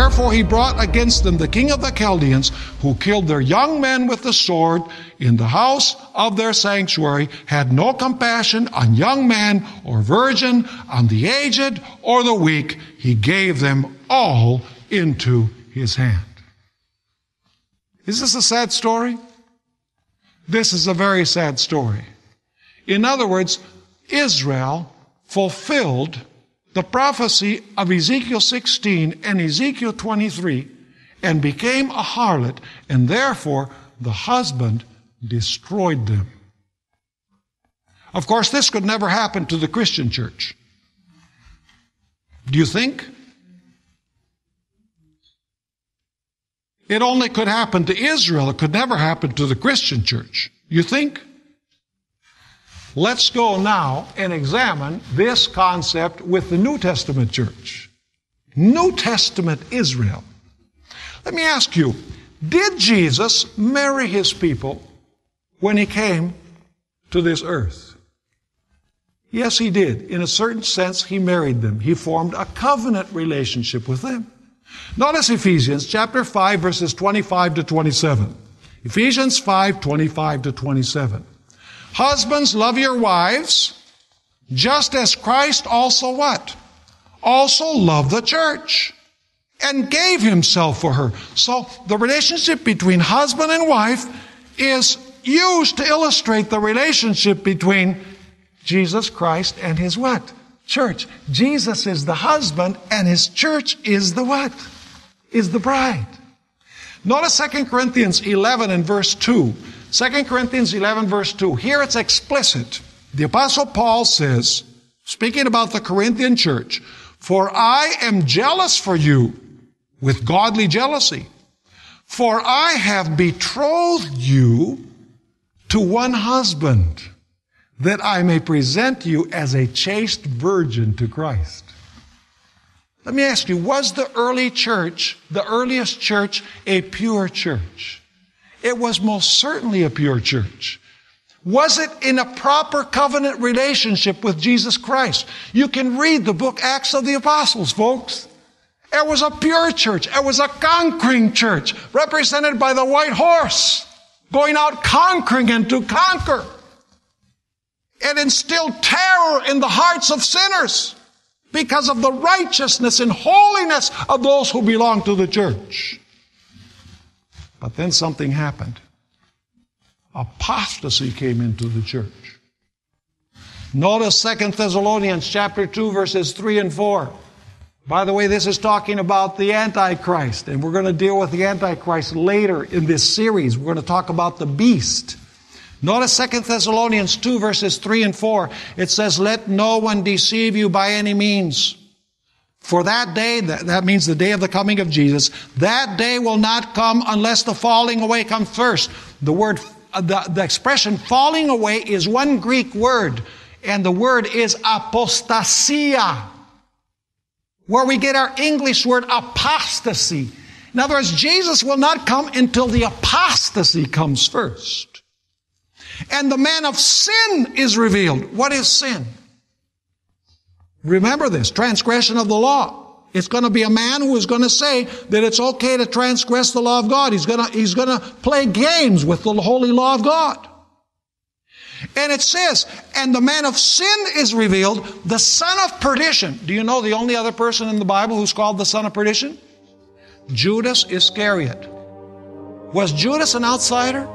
Therefore he brought against them the king of the Chaldeans, who killed their young men with the sword in the house of their sanctuary, had no compassion on young man or virgin, on the aged or the weak. He gave them all into his hand. Is this a sad story? This is a very sad story. In other words, Israel fulfilled the prophecy of Ezekiel 16 and Ezekiel 23 and became a harlot, and therefore the husband destroyed them. Of course, this could never happen to the Christian church. Do you think? It only could happen to Israel. It could never happen to the Christian church. You think? Let's go now and examine this concept with the New Testament church. New Testament Israel. Let me ask you, did Jesus marry his people when he came to this earth? Yes, he did. In a certain sense, he married them. He formed a covenant relationship with them. Notice Ephesians chapter 5, verses 25 to 27. Ephesians 5, 25 to 27. Husbands, love your wives, just as Christ also what? Also loved the church and gave himself for her. So the relationship between husband and wife is used to illustrate the relationship between Jesus Christ and his what? Church. Jesus is the husband and his church is the what? Is the bride. Notice 2 Corinthians 11 and verse 2. 2 Corinthians 11 verse 2. Here it's explicit. The Apostle Paul says, speaking about the Corinthian church, "For I am jealous for you with godly jealousy. For I have betrothed you to one husband, that I may present you as a chaste virgin to Christ." Let me ask you, was the early church, the earliest church, a pure church? It was most certainly a pure church. Was it in a proper covenant relationship with Jesus Christ? You can read the book Acts of the Apostles, folks. It was a pure church. It was a conquering church, represented by the white horse, going out conquering and to conquer. It instilled terror in the hearts of sinners because of the righteousness and holiness of those who belong to the church. But then something happened. Apostasy came into the church. Notice 2 Thessalonians chapter 2, verses 3 and 4. By the way, this is talking about the Antichrist, and we're going to deal with the Antichrist later in this series. We're going to talk about the beast. Notice 2 Thessalonians 2, verses 3 and 4. It says, "Let no one deceive you by any means. For that day," that means the day of the coming of Jesus, "that day will not come unless the falling away comes first." The expression falling away is one Greek word, and the word is apostasia, where we get our English word apostasy. In other words, Jesus will not come until the apostasy comes first. And the man of sin is revealed. What is sin? Remember this, transgression of the law. It's going to be a man who is going to say that it's okay to transgress the law of God. He's going to play games with the holy law of God. And it says, and the man of sin is revealed, the son of perdition. Do you know the only other person in the Bible who's called the son of perdition? Judas Iscariot. Was Judas an outsider?